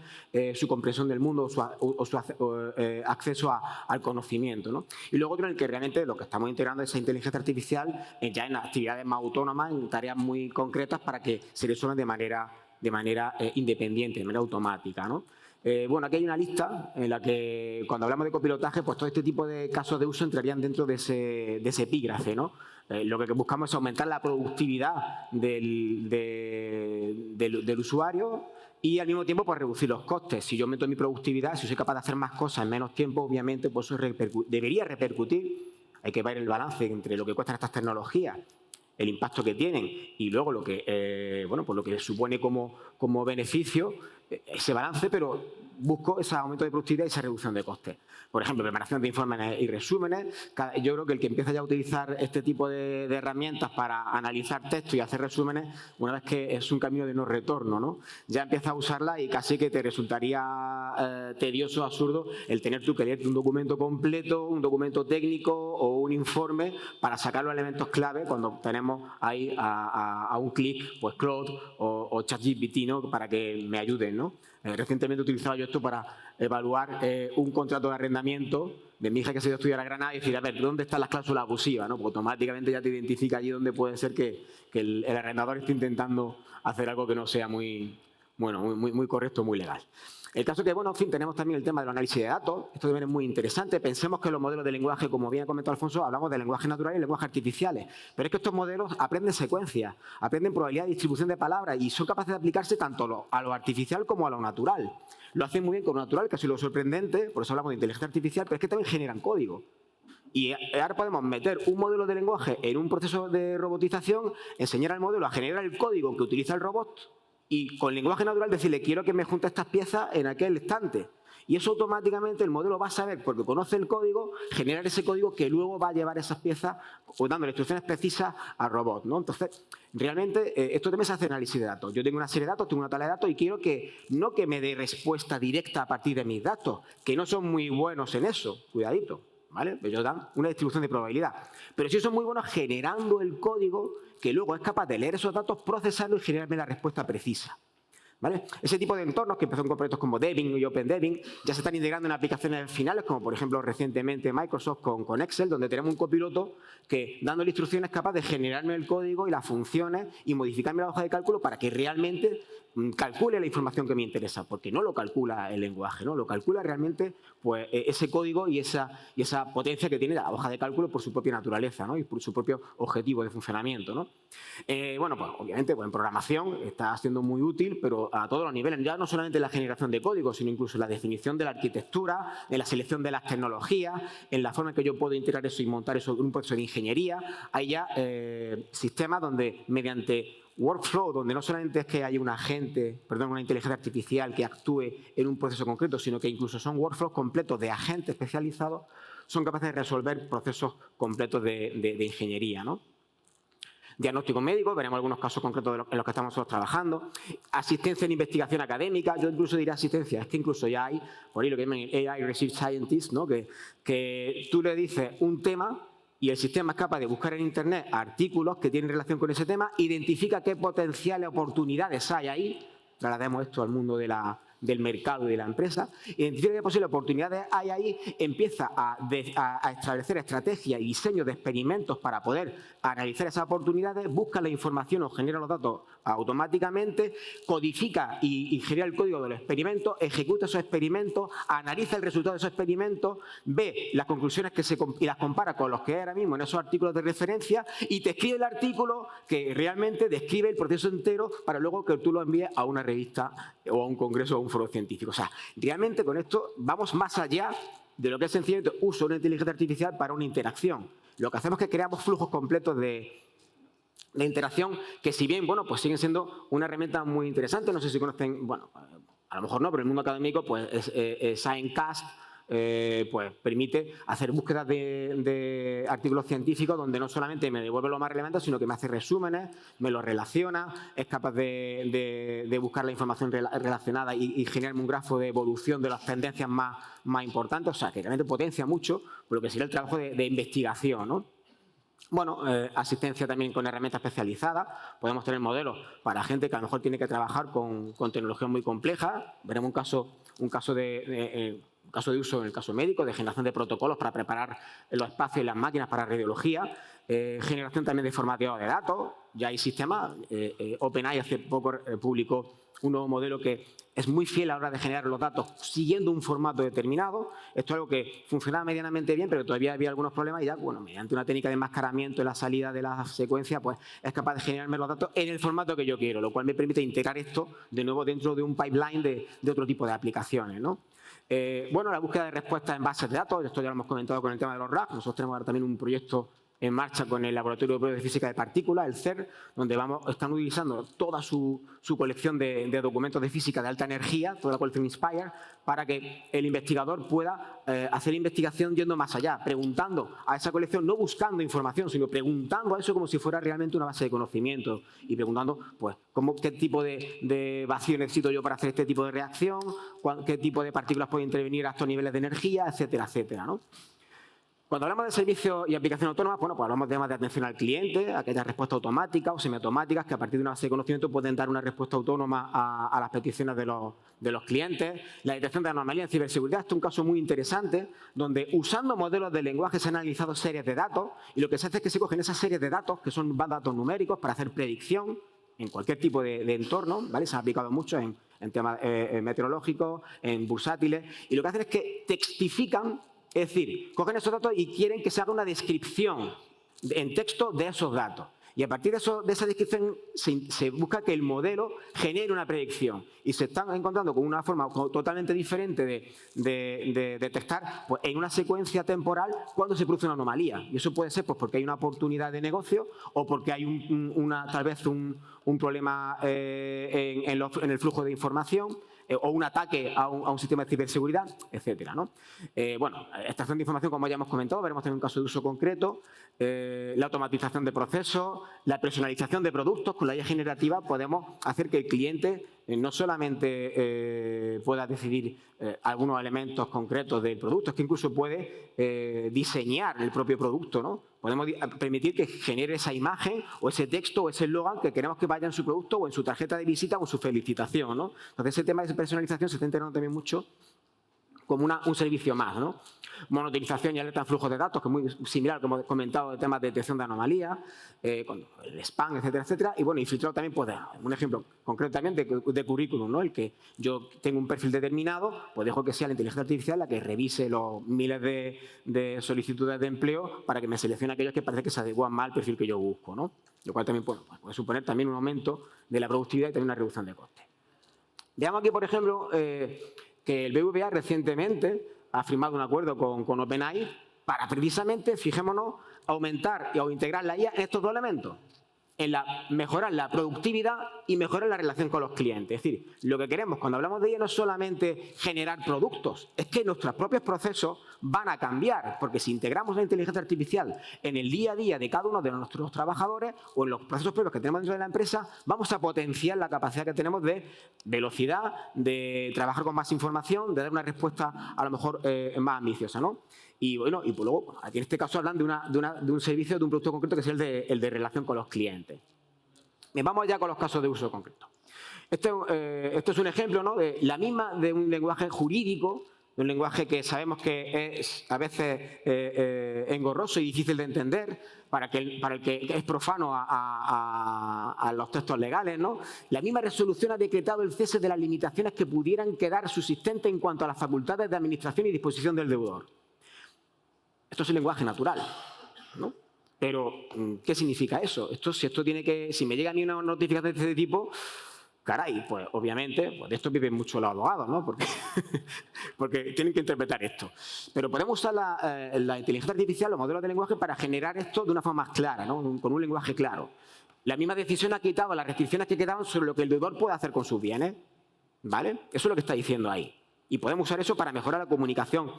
su comprensión del mundo o su acceso al conocimiento, ¿no? Y luego otro en el que realmente lo que estamos integrando es esa inteligencia artificial ya en actividades más autónomas, en tareas muy concretas para que se resuelvan de manera independiente, de manera automática, ¿no? Bueno, aquí hay una lista en la que cuando hablamos de copilotaje, pues todo este tipo de casos de uso entrarían dentro de ese epígrafe, ¿no? Lo que buscamos es aumentar la productividad del usuario y al mismo tiempo pues reducir los costes. Si yo aumento mi productividad, si soy capaz de hacer más cosas en menos tiempo, obviamente pues eso debería repercutir. Hay que ver el balance entre lo que cuestan estas tecnologías, el impacto que tienen y luego lo que, pues lo que supone como beneficio, ese balance, pero busco ese aumento de productividad y esa reducción de costes. Por ejemplo, preparación de informes y resúmenes. Yo creo que el que empieza ya a utilizar este tipo de herramientas para analizar texto y hacer resúmenes, una vez que es un camino de no retorno, ¿no? Ya empieza a usarla y casi que te resultaría tedioso, absurdo, el tener tú que leerte un documento completo, un documento técnico o un informe para sacar los elementos clave cuando tenemos ahí a un clic pues Claude o ChatGPT, ¿no? Para que me ayuden, ¿no? Recientemente utilizaba yo esto para evaluar un contrato de arrendamiento de mi hija que se ha ido a estudiar a Granada y decir, a ver, ¿dónde están las cláusulas abusivas? ¿No? Porque automáticamente ya te identifica allí donde puede ser que el arrendador esté intentando hacer algo que no sea muy correcto, muy legal. El caso que, bueno, en fin, tenemos también el tema del análisis de datos. Esto también es muy interesante. Pensemos que los modelos de lenguaje, como bien ha comentado Alfonso, hablamos de lenguaje natural y lenguaje artificiales. Pero es que estos modelos aprenden secuencias, aprenden probabilidad de distribución de palabras y son capaces de aplicarse tanto a lo artificial como a lo natural. Lo hacen muy bien con lo natural, que ha sido lo sorprendente, por eso hablamos de inteligencia artificial, pero es que también generan código. Y ahora podemos meter un modelo de lenguaje en un proceso de robotización, enseñar al modelo a generar el código que utiliza el robot y con lenguaje natural decirle, quiero que me junte estas piezas en aquel estante. Y eso automáticamente el modelo va a saber, porque conoce el código, generar ese código que luego va a llevar esas piezas o dándole instrucciones precisas al robot, ¿no? Entonces, realmente, esto también se hace análisis de datos. Yo tengo una serie de datos, tengo una tabla de datos y quiero que, no que me dé respuesta directa a partir de mis datos, que no son muy buenos en eso, cuidadito, ¿vale? Ellos dan una distribución de probabilidad. Pero sí son muy buenos generando el código que luego es capaz de leer esos datos, procesarlo y generarme la respuesta precisa. ¿Vale? Ese tipo de entornos que empezaron con proyectos como Debian y OpenDebian ya se están integrando en aplicaciones finales, como por ejemplo recientemente Microsoft con Excel, donde tenemos un copiloto que, dándole instrucciones, es capaz de generarme el código y las funciones y modificarme la hoja de cálculo para que realmente calcule la información que me interesa, porque no lo calcula el lenguaje, ¿no? Lo calcula realmente pues, ese código y esa potencia que tiene la hoja de cálculo por su propia naturaleza, ¿no? Y por su propio objetivo de funcionamiento, ¿no? Bueno, pues obviamente pues, en programación está siendo muy útil, pero a todos los niveles, ya no solamente en la generación de código, sino incluso en la definición de la arquitectura, en la selección de las tecnologías, en la forma en que yo puedo integrar eso y montar eso en un proceso de ingeniería. Hay ya sistemas donde mediante workflow, donde no solamente es que haya una inteligencia artificial que actúe en un proceso concreto, sino que incluso son workflows completos de agentes especializados, son capaces de resolver procesos completos de ingeniería, ¿no? Diagnóstico médico, veremos algunos casos concretos en los que estamos nosotros trabajando. Asistencia en investigación académica, yo incluso diría asistencia, es que incluso ya hay, por ahí lo que llaman AI Research Scientist, ¿no? que tú le dices un tema y el sistema es capaz de buscar en Internet artículos que tienen relación con ese tema, identifica qué potenciales oportunidades hay ahí, traslademos esto al mundo del mercado y de la empresa, identifica qué posibles oportunidades hay ahí, empieza a establecer estrategias y diseños de experimentos para poder analizar esas oportunidades, busca la información o genera los datos automáticamente, codifica y genera el código de los experimentos, ejecuta esos experimentos, analiza el resultado de esos experimentos, ve las conclusiones y las compara con los que hay ahora mismo en esos artículos de referencia y te escribe el artículo que realmente describe el proceso entero para luego que tú lo envíes a una revista o a un congreso o a un foro científico. O sea, realmente con esto vamos más allá de lo que es sencillamente uso de una inteligencia artificial para una interacción. Lo que hacemos es que creamos flujos completos de interacción que, si bien, bueno, pues siguen siendo una herramienta muy interesante. No sé si conocen, bueno, a lo mejor no, pero el mundo académico, pues Sciencast, pues permite hacer búsquedas de artículos científicos donde no solamente me devuelve lo más relevante, sino que me hace resúmenes, me lo relaciona, es capaz de buscar la información relacionada y generarme un grafo de evolución de las tendencias más importantes. O sea, que realmente potencia mucho lo que sería el trabajo de investigación, ¿no? Bueno, asistencia también con herramientas especializadas. Podemos tener modelos para gente que a lo mejor tiene que trabajar con tecnologías muy complejas. Veremos un caso de uso en el caso médico, de generación de protocolos para preparar los espacios y las máquinas para radiología. Generación también de formateo de datos. Ya hay sistemas. OpenAI hace poco publicó un nuevo modelo que es muy fiel a la hora de generar los datos siguiendo un formato determinado. Esto es algo que funcionaba medianamente bien, pero todavía había algunos problemas y ya, bueno, mediante una técnica de enmascaramiento en la salida de la secuencia, pues es capaz de generarme los datos en el formato que yo quiero, lo cual me permite integrar esto de nuevo dentro de un pipeline de otro tipo de aplicaciones, ¿no? Bueno, la búsqueda de respuestas en bases de datos, esto ya lo hemos comentado con el tema de los RAG. Nosotros tenemos ahora también un proyecto en marcha con el Laboratorio Europeo de Física de Partículas, el CERN, donde están utilizando toda su colección de documentos de física de alta energía, toda la colección INSPIRE, para que el investigador pueda hacer investigación yendo más allá, preguntando a esa colección, no buscando información, sino preguntando a eso como si fuera realmente una base de conocimiento y preguntando, pues, qué tipo de vacío necesito yo para hacer este tipo de reacción, qué tipo de partículas pueden intervenir a estos niveles de energía, etcétera, etcétera, ¿no? Cuando hablamos de servicios y aplicaciones autónomas, bueno, pues hablamos de temas de atención al cliente, aquellas respuestas automáticas o semiautomáticas que a partir de una base de conocimiento pueden dar una respuesta autónoma a las peticiones de los clientes, la detección de anomalías en ciberseguridad. Este es un caso muy interesante donde usando modelos de lenguaje se han analizado series de datos y lo que se hace es que se cogen esas series de datos, que son datos numéricos, para hacer predicción en cualquier tipo de entorno, ¿vale? Se ha aplicado mucho en temas meteorológicos, en bursátiles, y lo que hacen es que textifican, es decir, cogen esos datos y quieren que se haga una descripción en texto de esos datos. Y a partir de esa descripción se busca que el modelo genere una predicción. Y se están encontrando con una forma totalmente diferente de detectar pues, en una secuencia temporal cuando se produce una anomalía. Y eso puede ser pues, porque hay una oportunidad de negocio o porque hay tal vez un problema en el flujo de información o un ataque a un sistema de ciberseguridad, etcétera, ¿no? Bueno, extracción de información, como ya hemos comentado, veremos también un caso de uso concreto, la automatización de procesos, la personalización de productos. Con la IA generativa podemos hacer que el cliente no solamente pueda decidir algunos elementos concretos del producto, es que incluso puede diseñar el propio producto, ¿no? Podemos permitir que genere esa imagen o ese texto o ese eslogan que queremos que vaya en su producto o en su tarjeta de visita o en su felicitación, ¿no? Entonces, ese tema de personalización se está integrando también mucho como un servicio más, ¿no? Monitorización y alerta en flujos de datos, que es muy similar, como he comentado, de temas de detección de anomalías, el spam, etcétera, etcétera. Y bueno, y filtrado también, pues, un ejemplo concreto también de currículum, ¿no? El que yo tengo un perfil determinado, pues dejo que sea la inteligencia artificial la que revise los miles de solicitudes de empleo para que me seleccione aquellos que parece que se adecuan más al perfil que yo busco, ¿no? Lo cual también puede suponer también un aumento de la productividad y también una reducción de costes. Veamos aquí, por ejemplo, que el BBVA recientemente ha firmado un acuerdo con OpenAI para precisamente, fijémonos, aumentar o integrar la IA en estos dos elementos, en mejorar la productividad y mejorar la relación con los clientes. Es decir, lo que queremos cuando hablamos de IA no es solamente generar productos, es que nuestros propios procesos van a cambiar, porque si integramos la inteligencia artificial en el día a día de cada uno de nuestros trabajadores o en los procesos propios que tenemos dentro de la empresa, vamos a potenciar la capacidad que tenemos de velocidad, de trabajar con más información, de dar una respuesta a lo mejor más ambiciosa, ¿no? Y bueno, y pues luego, aquí en este caso hablan de un servicio, de un producto concreto que es el de relación con los clientes. Bien, vamos ya con los casos de uso concreto. Esto es un ejemplo, ¿no? de un lenguaje jurídico, de un lenguaje que sabemos que es a veces engorroso y difícil de entender para el que es profano a los textos legales, ¿no? La misma resolución ha decretado el cese de las limitaciones que pudieran quedar subsistentes en cuanto a las facultades de administración y disposición del deudor. Esto es el lenguaje natural, ¿no? Pero, ¿qué significa eso? Si me llega a mí una notificación de este tipo, caray, pues obviamente, pues de esto viven mucho los abogados, ¿no? Porque tienen que interpretar esto. Pero podemos usar la inteligencia artificial, los modelos de lenguaje, para generar esto de una forma más clara, ¿no? Con un lenguaje claro. La misma decisión ha quitado las restricciones que quedaban sobre lo que el deudor puede hacer con sus bienes, ¿vale? Eso es lo que está diciendo ahí. Y podemos usar eso para mejorar la comunicación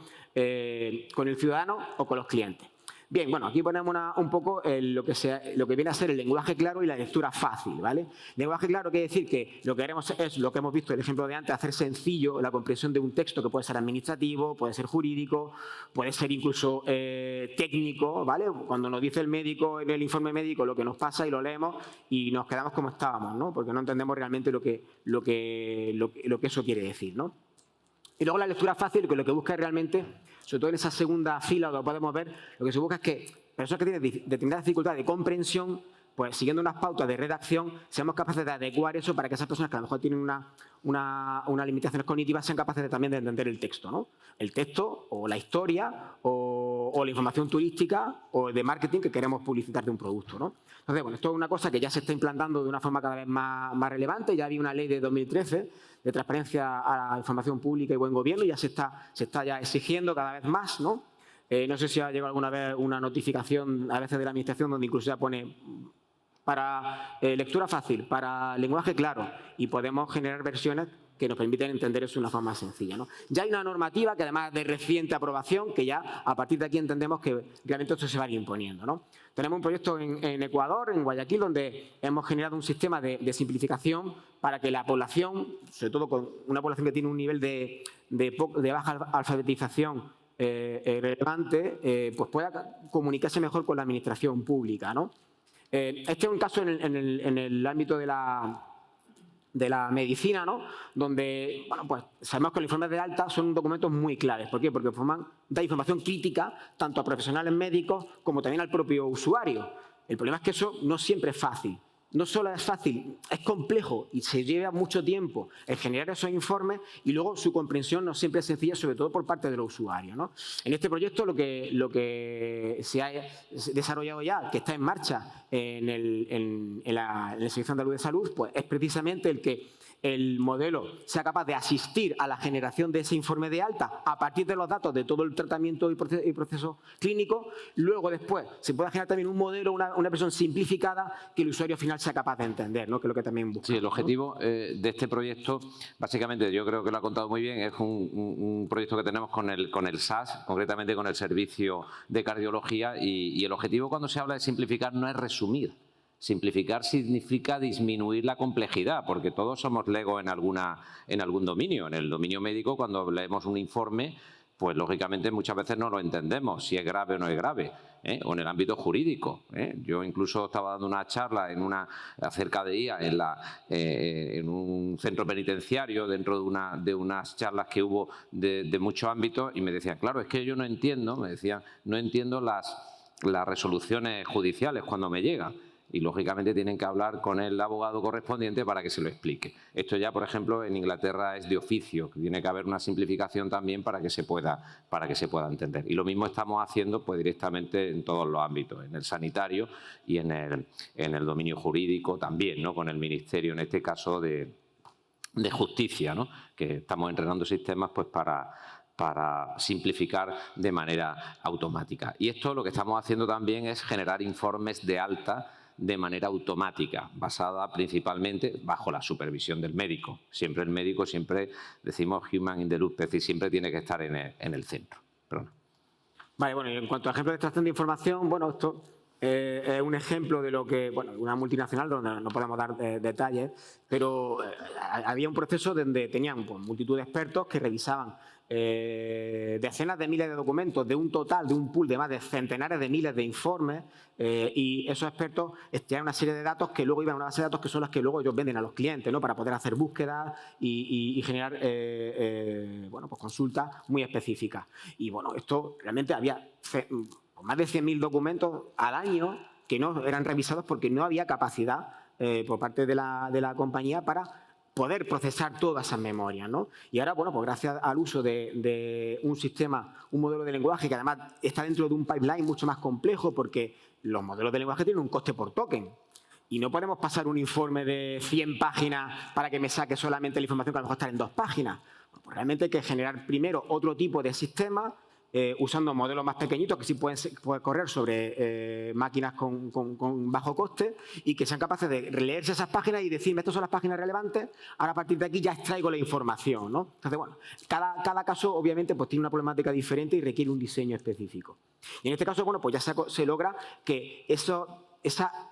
con el ciudadano o con los clientes. Bien, bueno, aquí ponemos un poco lo que viene a ser el lenguaje claro y la lectura fácil, ¿vale? Lenguaje claro quiere decir que lo que haremos es lo que hemos visto en el ejemplo de antes, hacer sencillo la comprensión de un texto que puede ser administrativo, puede ser jurídico, puede ser incluso técnico, ¿vale? Cuando nos dice el médico en el informe médico lo que nos pasa y lo leemos y nos quedamos como estábamos, ¿no? Porque no entendemos realmente lo que eso quiere decir, ¿no? Y luego la lectura fácil, que lo que busca es realmente, sobre todo en esa segunda fila, lo podemos ver, lo que se busca es que personas que tienen determinadas dificultades de comprensión, pues siguiendo unas pautas de redacción, seamos capaces de adecuar eso para que esas personas que a lo mejor tienen unas limitaciones cognitivas sean capaces también de entender el texto, ¿no? El texto o la historia o la información turística o de marketing que queremos publicitar de un producto, ¿no? Entonces, bueno, esto es una cosa que ya se está implantando de una forma cada vez más relevante. Ya había una ley de 2013 de transparencia a la información pública y buen gobierno y ya se está ya exigiendo cada vez más, ¿no? No sé si ha llegado alguna vez una notificación a veces de la administración donde incluso ya pone para lectura fácil, para lenguaje claro y podemos generar versiones que nos permiten entender eso de una forma sencilla, ¿no? Ya hay una normativa que además de reciente aprobación que ya a partir de aquí entendemos que realmente esto se va a ir imponiendo, ¿no? Tenemos un proyecto en Ecuador, en Guayaquil, donde hemos generado un sistema de simplificación para que la población, sobre todo con una población que tiene un nivel de baja alfabetización relevante, pues pueda comunicarse mejor con la administración pública, ¿no? Este es un caso en el ámbito de la de la medicina, ¿no? Donde, bueno, pues sabemos que los informes de alta son documentos muy claves. ¿Por qué? Porque da información crítica tanto a profesionales médicos como también al propio usuario. El problema es que eso no siempre es fácil. No solo es fácil, es complejo y se lleva mucho tiempo el generar esos informes y luego su comprensión no siempre es sencilla, sobre todo por parte de los usuarios, ¿no? En este proyecto lo que se ha desarrollado ya, que está en marcha en el Servicio Andaluz de Salud, pues es precisamente el que el modelo sea capaz de asistir a la generación de ese informe de alta a partir de los datos de todo el tratamiento y proceso clínico. Luego, después, se puede generar también un modelo, una versión simplificada que el usuario final sea capaz de entender, ¿no? Que es lo que también buscamos. Sí, el objetivo de este proyecto, básicamente, yo creo que lo ha contado muy bien, es un proyecto que tenemos con el SAS, concretamente con el Servicio de Cardiología, y el objetivo cuando se habla de simplificar no es resumir. Simplificar significa disminuir la complejidad, porque todos somos legos en algún dominio. En el dominio médico, cuando leemos un informe, pues lógicamente muchas veces no lo entendemos, si es grave o no es grave, o en el ámbito jurídico. Yo incluso estaba dando una charla acerca de IA en un centro penitenciario, dentro de unas charlas que hubo de muchos ámbitos, y me decían, claro, es que yo no entiendo, no entiendo las resoluciones judiciales cuando me llegan. Y, lógicamente, tienen que hablar con el abogado correspondiente para que se lo explique. Esto ya, por ejemplo, en Inglaterra es de oficio, que tiene que haber una simplificación también para que se pueda entender. Y lo mismo estamos haciendo pues, directamente en todos los ámbitos, en el sanitario y en el dominio jurídico también, ¿no? Con el Ministerio, en este caso, de Justicia, ¿no? Que estamos entrenando sistemas pues, para simplificar de manera automática. Y esto lo que estamos haciendo también es generar informes de alta de manera automática, basada principalmente bajo la supervisión del médico. Siempre el médico, siempre decimos human in the loop, es decir, siempre tiene que estar en el centro. Perdón. Vale, bueno, y en cuanto a ejemplos de extracción de información, bueno, esto es un ejemplo de lo que, bueno, una multinacional donde no podemos dar detalles, pero había un proceso donde tenían pues, multitud de expertos que revisaban decenas de miles de documentos de un total, de un pool de más de centenares de miles de informes, y esos expertos tenían una serie de datos que luego iban a una base de datos que son las que luego ellos venden a los clientes, ¿no? Para poder hacer búsquedas y generar bueno, pues consultas muy específicas. Y bueno, esto realmente había más de 100.000 documentos al año que no eran revisados porque no había capacidad por parte de la compañía para poder procesar todas esas memorias, ¿no? Y ahora, bueno, pues gracias al uso de un sistema, un modelo de lenguaje que además está dentro de un pipeline mucho más complejo porque los modelos de lenguaje tienen un coste por token. Y no podemos pasar un informe de 100 páginas para que me saque solamente la información que a lo mejor está en 2 páginas. Pues realmente hay que generar primero otro tipo de sistema usando modelos más pequeñitos que sí pueden correr sobre máquinas con bajo coste y que sean capaces de leerse esas páginas y decirme estas son las páginas relevantes, ahora a partir de aquí ya extraigo la información, ¿no? Entonces, bueno, cada caso obviamente pues tiene una problemática diferente y requiere un diseño específico. Y en este caso, bueno, pues ya se logra que esa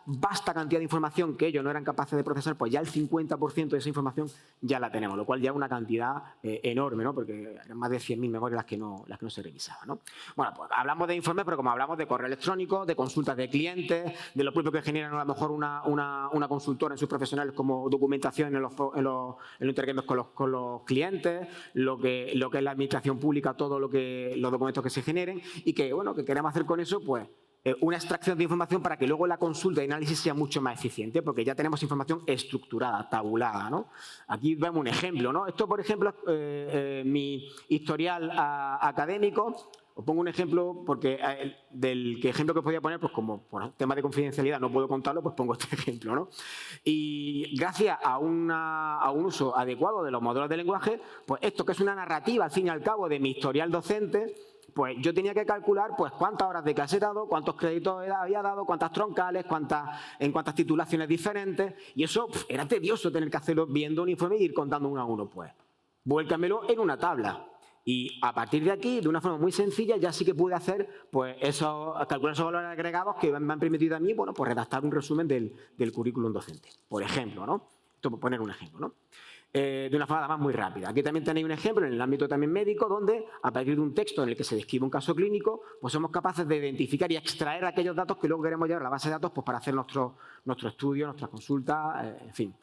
vasta cantidad de información que ellos no eran capaces de procesar, pues ya el 50% de esa información ya la tenemos, lo cual ya es una cantidad enorme, ¿no? Porque eran más de 100.000 memorias las que no se revisaban, ¿no? Bueno, pues hablamos de informes, pero como hablamos de correo electrónico, de consultas de clientes, de lo propio que generan a lo mejor una consultora en sus profesionales como documentación en los intercambios con los clientes, lo que es la administración pública, los documentos que se generen y que, bueno, que queremos hacer con eso, pues, una extracción de información para que luego la consulta y análisis sea mucho más eficiente, porque ya tenemos información estructurada, tabulada, ¿no? Aquí vemos un ejemplo, ¿no? Esto, por ejemplo, es mi historial académico. Os pongo un ejemplo porque del ejemplo que os podía poner, pues como por tema de confidencialidad no puedo contarlo, pues pongo este ejemplo, ¿no? Y gracias a un uso adecuado de los modelos de lenguaje, pues esto que es una narrativa, al fin y al cabo, de mi historial docente, pues yo tenía que calcular pues cuántas horas de clase he dado, cuántos créditos había dado, cuántas troncales, en cuántas titulaciones diferentes, y eso era tedioso tener que hacerlo viendo un informe y ir contando uno a uno, pues. Vuélcamelo en una tabla. Y a partir de aquí, de una forma muy sencilla, ya sí que pude hacer pues calcular esos valores agregados que me han permitido a mí, bueno, pues redactar un resumen del currículum docente, por ejemplo, ¿no? Esto por poner un ejemplo, ¿no? De una forma además muy rápida. Aquí también tenéis un ejemplo en el ámbito también médico donde a partir de un texto en el que se describe un caso clínico pues somos capaces de identificar y extraer aquellos datos que luego queremos llevar a la base de datos pues para hacer nuestro estudio, nuestra consulta, en fin.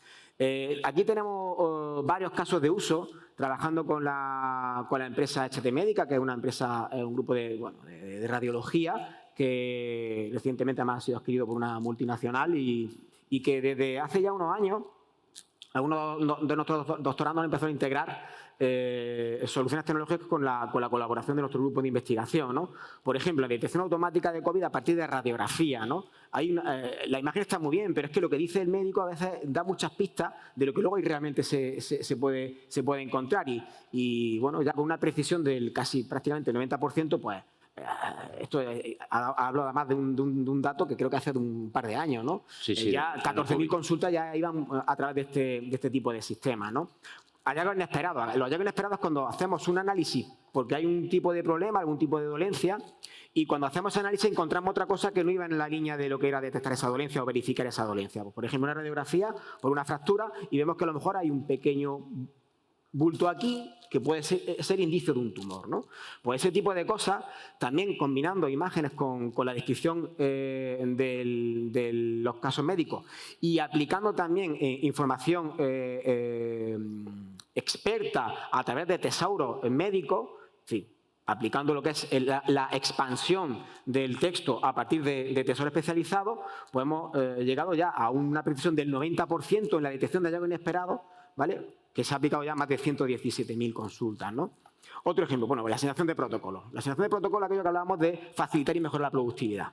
Aquí tenemos varios casos de uso, trabajando con la empresa HT Médica, que es una empresa, un grupo de radiología, que recientemente además ha sido adquirido por una multinacional y que desde hace ya unos años algunos de nuestros doctorandos han empezado a integrar soluciones tecnológicas con la colaboración de nuestro grupo de investigación, ¿no? Por ejemplo, la detección automática de COVID a partir de radiografía, ¿no? La imagen está muy bien, pero es que lo que dice el médico a veces da muchas pistas de lo que luego realmente se puede encontrar. Y bueno, ya con una precisión del casi prácticamente el 90%, pues esto hablo además de un dato que creo que hace de un par de años, ¿no? Sí, ya 14.000 consultas ya iban a través de este tipo de sistemas, ¿no? Hallazgos inesperados. Los hallazgos inesperados es cuando hacemos un análisis porque hay un tipo de problema, algún tipo de dolencia, y cuando hacemos análisis encontramos otra cosa que no iba en la línea de lo que era detectar esa dolencia o verificar esa dolencia. Pues, por ejemplo, una radiografía por una fractura y vemos que a lo mejor hay un pequeño bulto aquí que puede ser indicio de un tumor, ¿no? Pues ese tipo de cosas, también combinando imágenes con la descripción de los casos médicos y aplicando también información experta a través de tesauros médicos, en fin, aplicando lo que es la expansión del texto a partir de tesoro especializado, pues hemos llegado ya a una precisión del 90% en la detección de hallazgos inesperados, ¿vale?, que se ha aplicado ya más de 117.000 consultas, ¿no? Otro ejemplo, bueno, la asignación de protocolos. La asignación de protocolos, aquello que hablábamos de facilitar y mejorar la productividad.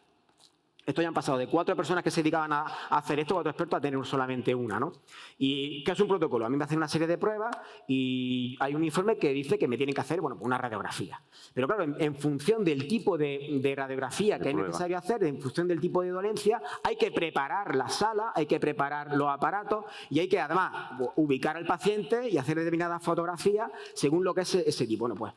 Esto ya han pasado de 4 personas que se dedicaban a hacer esto, 4 expertos, a tener solamente una, ¿no? ¿Y qué es un protocolo? A mí me hacen una serie de pruebas y hay un informe que dice que me tienen que hacer, bueno, una radiografía. Pero claro, en función del tipo de radiografía que es necesario hacer, en función del tipo de dolencia, hay que preparar la sala, hay que preparar los aparatos y hay que además ubicar al paciente y hacer determinadas fotografías según lo que es ese tipo. Bueno, pues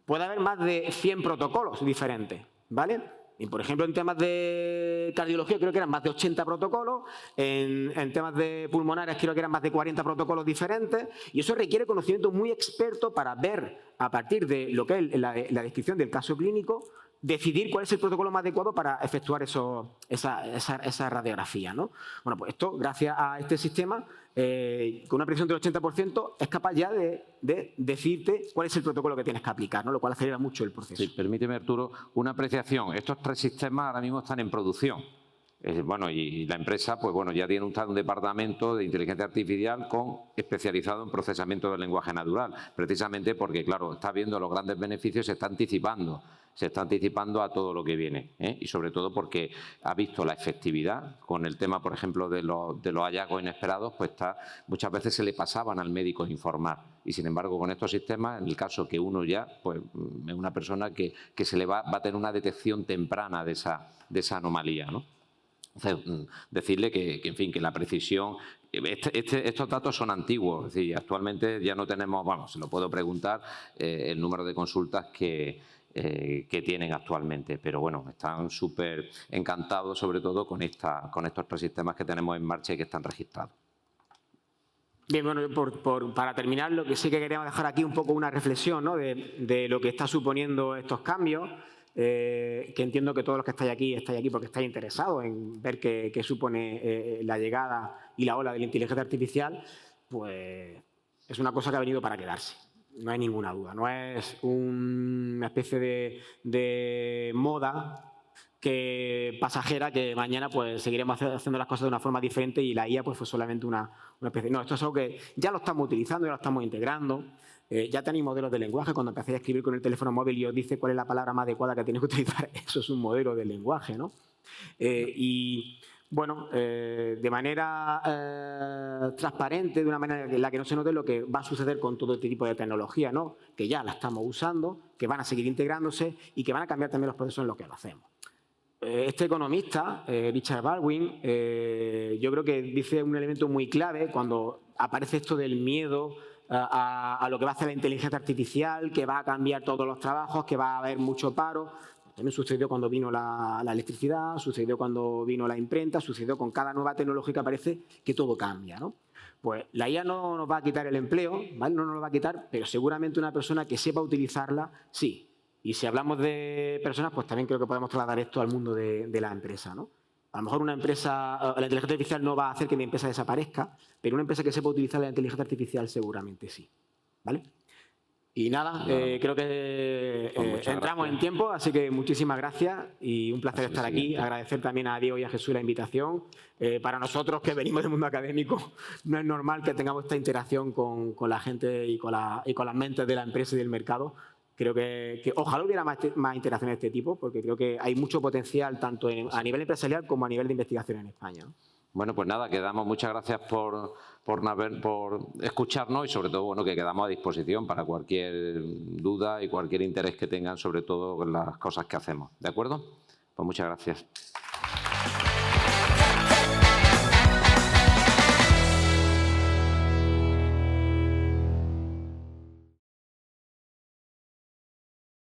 puede haber más de 100 protocolos diferentes, ¿vale? Y, por ejemplo, en temas de cardiología creo que eran más de 80 protocolos, en temas de pulmonares creo que eran más de 40 protocolos diferentes, y eso requiere conocimiento muy experto para ver, a partir de lo que es la descripción del caso clínico, decidir cuál es el protocolo más adecuado para efectuar esa radiografía, ¿no? Bueno, pues esto, gracias a este sistema, con una precisión del 80%, es capaz ya de decirte cuál es el protocolo que tienes que aplicar, ¿no? Lo cual acelera mucho el proceso. Sí, permíteme, Arturo, una apreciación. Estos 3 sistemas ahora mismo están en producción. Bueno, y la empresa, pues bueno, ya tiene un departamento de inteligencia artificial especializado en procesamiento del lenguaje natural, precisamente porque, claro, está viendo los grandes beneficios, se está anticipando a todo lo que viene, y sobre todo porque ha visto la efectividad con el tema, por ejemplo, de los hallazgos inesperados, pues muchas veces se le pasaban al médico informar, y sin embargo con estos sistemas, en el caso que uno ya, pues es una persona que se le va a tener una detección temprana de esa anomalía, ¿no? Entonces, decirle que, en fin, que la precisión, estos datos son antiguos, es decir, actualmente ya no tenemos, bueno, se lo puedo preguntar, el número de consultas que tienen actualmente, pero bueno, están súper encantados sobre todo con estos 3 sistemas que tenemos en marcha y que están registrados. Bien, bueno, para terminar, lo que sí que queríamos dejar aquí un poco una reflexión, ¿no?, de lo que está suponiendo estos cambios. Que entiendo que todos los que estáis aquí porque estáis interesados en ver qué supone la llegada y la ola de la inteligencia artificial, pues es una cosa que ha venido para quedarse, no hay ninguna duda. No es una especie de moda pasajera que mañana pues seguiremos haciendo las cosas de una forma diferente y la IA pues fue solamente una especie. No, esto es algo que ya lo estamos utilizando, ya lo estamos integrando. Ya tenéis modelos de lenguaje. Cuando empecéis a escribir con el teléfono móvil y os dice cuál es la palabra más adecuada que tenéis que utilizar, eso es un modelo de lenguaje, ¿no? Y bueno, de manera transparente, de una manera en la que no se note lo que va a suceder con todo este tipo de tecnología, ¿no?, que ya la estamos usando, que van a seguir integrándose y que van a cambiar también los procesos en los que lo hacemos. Este economista, Richard Baldwin, yo creo que dice un elemento muy clave cuando aparece esto del miedo a lo que va a hacer la inteligencia artificial, que va a cambiar todos los trabajos, que va a haber mucho paro. También sucedió cuando vino la electricidad, sucedió cuando vino la imprenta, sucedió con cada nueva tecnología que aparece, que todo cambia, ¿no? Pues la IA no nos va a quitar el empleo, ¿vale? No nos lo va a quitar, pero seguramente una persona que sepa utilizarla, sí. Y si hablamos de personas, pues también creo que podemos trasladar esto al mundo de la empresa, ¿no? A lo mejor una empresa, la inteligencia artificial no va a hacer que mi empresa desaparezca, pero una empresa que sepa utilizar la inteligencia artificial seguramente sí. ¿Vale? Y nada, creo que entramos en tiempo, así que muchísimas gracias y un placer estar aquí. Agradecer también a Diego y a Jesús la invitación. Para nosotros que venimos del mundo académico, no es normal que tengamos esta interacción con la gente y con las mentes de la empresa y del mercado. Creo que ojalá hubiera más interacciones de este tipo, porque creo que hay mucho potencial tanto a nivel empresarial como a nivel de investigación en España, ¿no? Bueno, pues nada, quedamos. Muchas gracias por escucharnos y sobre todo bueno, que quedamos a disposición para cualquier duda y cualquier interés que tengan sobre todo con las cosas que hacemos. ¿De acuerdo? Pues muchas gracias.